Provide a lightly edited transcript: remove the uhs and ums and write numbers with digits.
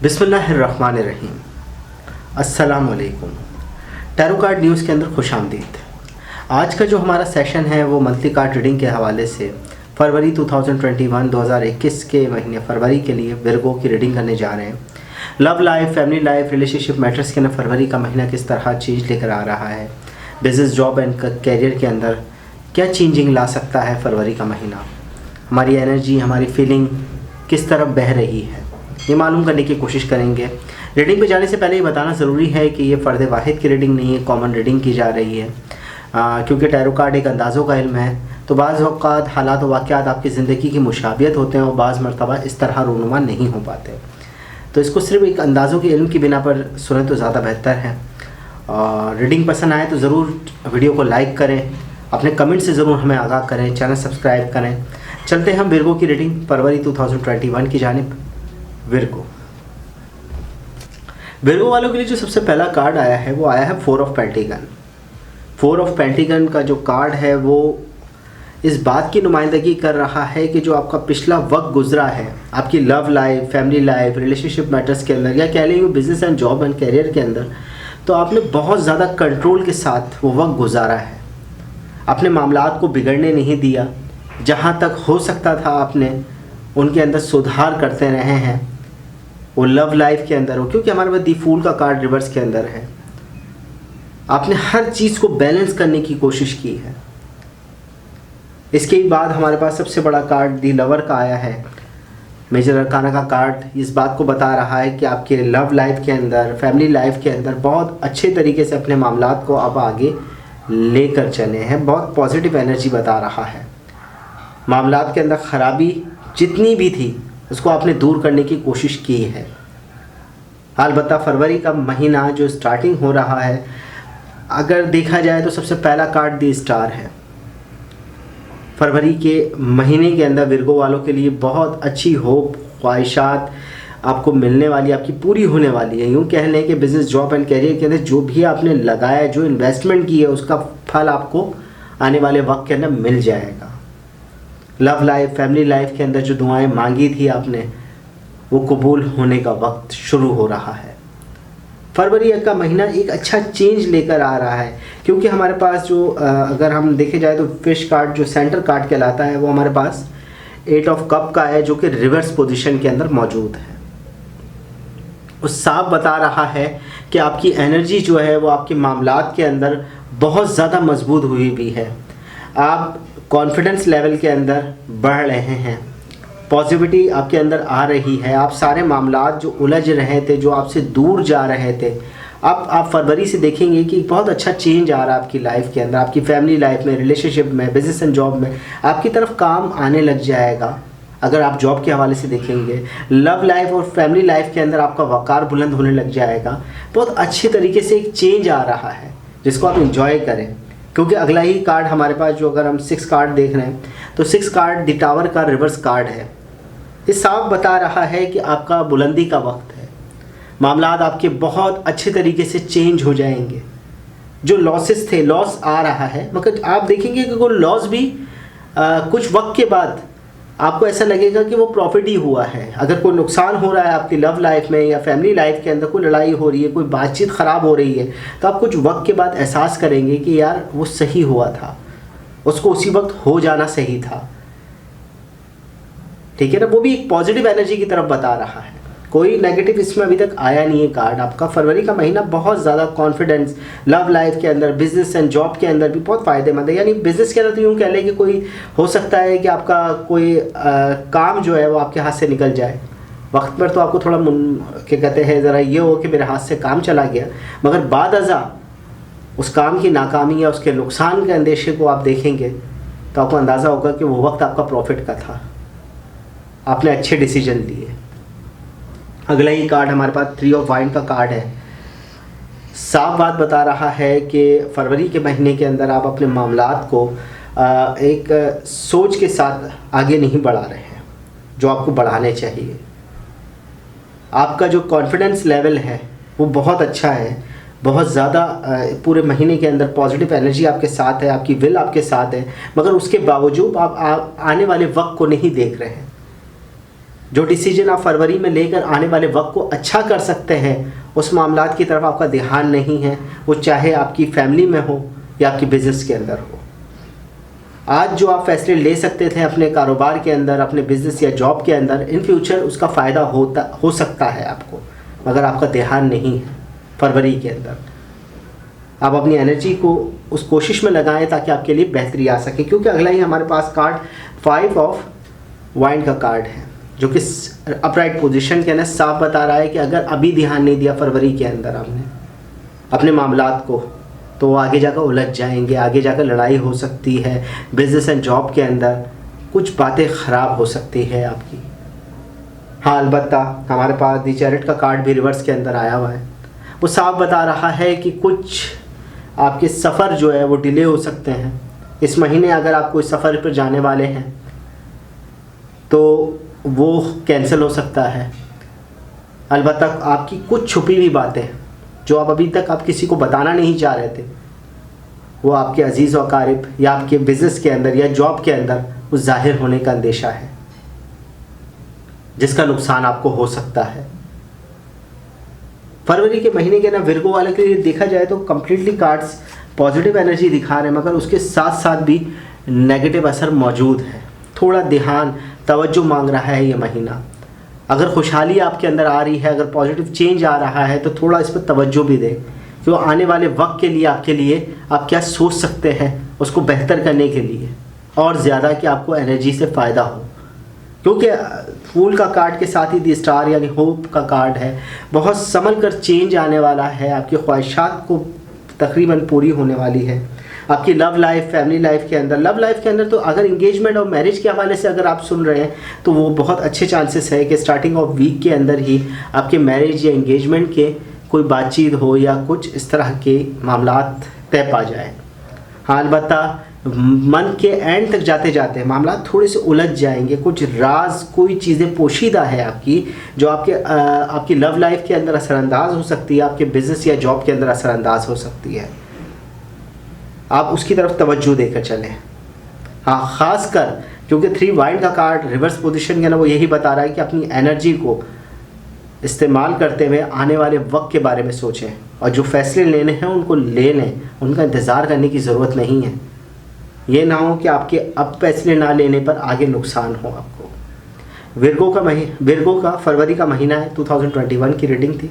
बिस्मिल्लाहिर्रहमानिर्रहीम। अस्सलाम वालेकुम। टैरो कार्ड न्यूज़ के अंदर खुशामदीद। आज का जो हमारा सेशन है वो मंथली कार्ड रीडिंग के हवाले से फरवरी 2021 के महीने फरवरी के लिए विर्गो की रीडिंग करने जा रहे हैं। Love life, family life, relationship matters के अंदर फरवरी का महीना किस तरह चेंज लेकर आ रहा है, बिजनेस, जॉब एंड कैरियर के अंदर क्या चेंजिंग ला सकता है फरवरी का महीना, हमारी एनर्जी, हमारी फीलिंग किस तरफ बह रही है, ये मालूम करने की कोशिश करेंगे। रीडिंग पे जाने से पहले ये बताना ज़रूरी है कि ये फ़र्द वाहिद की रीडिंग नहीं है, कॉमन रीडिंग की जा रही है। क्योंकि टैरो कार्ड एक अंदाज़ों का इल्म है, तो बाज़ औक़ात हालात व वाक़यात आपकी ज़िंदगी की मुशाबियत होते हैं और बाज़ मरतबा इस तरह रूनुमा नहीं हो पाते। तो इसको सिर्फ एक अंदाज़ों के इल्म की बिना पर सुने तो ज़्यादा बेहतर है। और रीडिंग पसंद आए तो ज़रूर वीडियो को लाइक करें, अपने कमेंट से ज़रूर हमें आगाह करें, चैनल सब्सक्राइब करें। चलते हैं हम विर्गो की रीडिंग फरवरी 2021 की जानिब। विर्गो वालों के लिए जो सबसे पहला कार्ड आया है वो आया है 4 ऑफ पेंटिकन। 4 ऑफ पेंटिकन का जो कार्ड है वो इस बात की नुमाइंदगी कर रहा है कि जो आपका पिछला वक्त गुजरा है आपकी love life, family life, relationship matters के अंदर, या कह लेंगे business and job and career के अंदर, तो आपने बहुत ज़्यादा कंट्रोल के साथ वो वक्त गुजारा है। आपने मामलात को बिगड़ने नहीं दिया, जहाँ तक हो सकता था आपने उनके अंदर सुधार करते रहे हैं। वो लव लाइफ के अंदर हो, क्योंकि हमारे पास दी फूल का कार्ड रिवर्स के अंदर है, आपने हर चीज़ को बैलेंस करने की कोशिश की है। इसके बाद हमारे पास सबसे बड़ा कार्ड दी लवर का आया है। मेजर अरकाना का कार्ड इस बात को बता रहा है कि आपके लव लाइफ के अंदर, फैमिली लाइफ के अंदर बहुत अच्छे तरीके से अपने मामलात को आप आगे लेकर चले हैं। बहुत पॉजिटिव एनर्जी बता रहा है। मामलात के अंदर ख़राबी जितनी भी थी उसको आपने दूर करने की कोशिश की है। अलबत्ता फरवरी का महीना जो स्टार्टिंग हो रहा है, अगर देखा जाए तो सबसे पहला कार्ड दी स्टार है। फरवरी के महीने के अंदर विर्गो वालों के लिए बहुत अच्छी होप, ख्वाहिशात आपको मिलने वाली, आपकी पूरी होने वाली है। यूँ कह लें कि बिज़नेस, जॉब एंड कैरियर के अंदर जो भी आपने लगाया, जो इन्वेस्टमेंट की है, उसका फल आपको आने वाले वक्त के अंदर मिल जाएगा। लव लाइफ, फैमिली लाइफ के अंदर जो दुआएं मांगी थी आपने, वो कबूल होने का वक्त शुरू हो रहा है। फरवरी का महीना एक अच्छा चेंज लेकर आ रहा है, क्योंकि हमारे पास जो अगर हम देखे जाए तो फिश कार्ड जो सेंटर कार्ड कहलाता है वो हमारे पास 8 ऑफ कप का है, जो कि रिवर्स पोजीशन के अंदर मौजूद है। वो साफ बता रहा है कि आपकी एनर्जी जो है वो आपके मामलात के अंदर बहुत ज़्यादा मजबूत हुई भी है। आप कॉन्फिडेंस लेवल के अंदर बढ़ रहे हैं, पॉजिटिविटी आपके अंदर आ रही है। आप सारे मामलात जो उलझ रहे थे, जो आपसे दूर जा रहे थे, अब आप फरवरी से देखेंगे कि बहुत अच्छा चेंज आ रहा है आपकी लाइफ के अंदर, आपकी फैमिली लाइफ में, रिलेशनशिप में, बिजनेस एंड जॉब में आपकी तरफ काम आने लग जाएगा। अगर आप जॉब के हवाले से देखेंगे, लव लाइफ और फैमिली लाइफ के अंदर आपका वक़ार बुलंद होने लग जाएगा। बहुत अच्छे तरीके से एक चेंज आ रहा है जिसको आप इंजॉय करें। क्योंकि अगला ही कार्ड हमारे पास जो, अगर हम 6 कार्ड देख रहे हैं तो 6 कार्ड द टावर का रिवर्स कार्ड है। ये साफ बता रहा है कि आपका बुलंदी का वक्त है। मामलात आपके बहुत अच्छे तरीके से चेंज हो जाएंगे। जो लॉसेस थे, लॉस आ रहा है, मगर आप देखेंगे कि वो लॉस भी कुछ वक्त के बाद आपको ऐसा लगेगा कि वो प्रॉफिट ही हुआ है। अगर कोई नुकसान हो रहा है आपकी लव लाइफ में या फैमिली लाइफ के अंदर, कोई लड़ाई हो रही है, कोई बातचीत ख़राब हो रही है, तो आप कुछ वक्त के बाद एहसास करेंगे कि यार वो सही हुआ था, उसको उसी वक्त हो जाना सही था। ठीक है ना, वो भी एक पॉजिटिव एनर्जी की तरफ बता रहा है। कोई नेगेटिव इसमें अभी तक आया नहीं है कार्ड। आपका फरवरी का महीना बहुत ज़्यादा कॉन्फिडेंस, लव लाइफ के अंदर, बिजनेस एंड जॉब के अंदर भी बहुत फ़ायदेमंद है। यानी बिजनेस के अंदर तो यूँ कह लें कि कोई हो सकता है कि आपका कोई काम जो है वो आपके हाथ से निकल जाए। वक्त पर तो आपको थोड़ा क्या कहते हैं, ज़रा ये हो कि मेरे हाथ से काम चला गया, मगर बाद अज़ा उस काम की नाकामी या उसके नुकसान के अंदेशे को आप देखेंगे तो आपको अंदाज़ा होगा कि वो वक्त आपका प्रॉफिट का था, आपने अच्छे डिसीजन लिए। अगला ही कार्ड हमारे पास 3 ऑफ वाइन का कार्ड है। साफ बात बता रहा है कि फरवरी के महीने के अंदर आप अपने मामलात को एक सोच के साथ आगे नहीं बढ़ा रहे हैं जो आपको बढ़ाने चाहिए। आपका जो कॉन्फिडेंस लेवल है वो बहुत अच्छा है, बहुत ज़्यादा पूरे महीने के अंदर पॉजिटिव एनर्जी आपके साथ है, आपकी विल आपके साथ है, मगर उसके बावजूद आप आने वाले वक्त को नहीं देख रहे हैं। जो डिसीजन आप फरवरी में लेकर आने वाले वक्त को अच्छा कर सकते हैं, उस मामलात की तरफ आपका ध्यान नहीं है, वो चाहे आपकी फैमिली में हो या आपकी बिज़नेस के अंदर हो। आज जो आप फैसले ले सकते थे अपने कारोबार के अंदर, अपने बिज़नेस या जॉब के अंदर, इन फ्यूचर उसका फ़ायदा हो सकता है आपको, मगर आपका ध्यान नहीं है फरवरी के अंदर। आप अपनी एनर्जी को उस कोशिश में लगाएं ताकि आपके लिए बेहतरी आ सके, क्योंकि अगला ही हमारे पास कार्ड 5 ऑफ वाइंड का कार्ड है, जो कि अपराइट पोजीशन के अंदर साफ बता रहा है कि अगर अभी ध्यान नहीं दिया फरवरी के अंदर आपने अपने मामलात को, तो वो आगे जाकर उलझ जाएंगे, आगे जाकर लड़ाई हो सकती है, बिजनेस एंड जॉब के अंदर कुछ बातें ख़राब हो सकती है आपकी। हाँ, अलबत्ता हमारे पास दी चैरिट का कार्ड भी रिवर्स के अंदर आया हुआ है, वो साफ बता रहा है कि कुछ आपके सफ़र जो है वो डिले हो सकते हैं इस महीने। अगर आप कोई सफ़र पर जाने वाले हैं तो वो कैंसिल हो सकता है। अलबत्ता आपकी कुछ छुपी हुई बातें जो आप अभी तक आप किसी को बताना नहीं चाह रहे थे, वो आपके अजीज़ व अकारिब या आपके बिज़नेस के अंदर या जॉब के अंदर वो ज़ाहिर होने का अंदेशा है, जिसका नुकसान आपको हो सकता है। फरवरी के महीने के ना विर्गो वाले के लिए देखा जाए तो कम्प्लीटली कार्ड्स पॉजिटिव एनर्जी दिखा रहे हैं, मगर उसके साथ साथ भी नेगेटिव असर मौजूद है। थोड़ा ध्यान, तवज्जो मांग रहा है ये महीना। अगर खुशहाली आपके अंदर आ रही है, अगर पॉजिटिव चेंज आ रहा है, तो थोड़ा इस पर तवज्जो भी दें कि वो आने वाले वक्त के लिए आपके लिए आप क्या सोच सकते हैं उसको बेहतर करने के लिए, और ज़्यादा कि आपको एनर्जी से फ़ायदा हो। क्योंकि फूल का कार्ड के साथ ही दी स्टार यानी होप का कार्ड है। बहुत संभल कर चेंज आने वाला है, आपकी ख्वाहिशात को तकरीबन पूरी होने वाली है। आपकी लव लाइफ, फैमिली लाइफ के अंदर, लव लाइफ के अंदर तो अगर इंगेजमेंट और मैरिज के हवाले से अगर आप सुन रहे हैं तो वो बहुत अच्छे चांसेस है कि स्टार्टिंग ऑफ वीक के अंदर ही आपके मैरिज या इंगेजमेंट के कोई बातचीत हो या कुछ इस तरह के मामलात तय पा जाए। हाँ, अलबत्ता मन के एंड तक जाते जाते मामला थोड़े से उलझ जाएंगे। कुछ राज, कोई चीज़ें पोशीदा है आपकी जो आपकी लव लाइफ के अंदर असरअंदाज हो सकती है, आपके बिजनेस या जॉब के अंदर असरअंदाज हो सकती है। आप उसकी तरफ तवज्जो देकर चलें। हाँ, ख़ास कर क्योंकि 3 वाइंड का कार्ड रिवर्स पोजीशन के ना वो यही बता रहा है कि अपनी एनर्जी को इस्तेमाल करते हुए आने वाले वक्त के बारे में सोचें, और जो फैसले लेने हैं उनको ले लें, उनका इंतज़ार करने की ज़रूरत नहीं है। ये ना हो कि आपके अब फैसले ना लेने पर आगे नुकसान हो आपको। विर्गो का फरवरी का महीना है, 2021 की रीडिंग थी।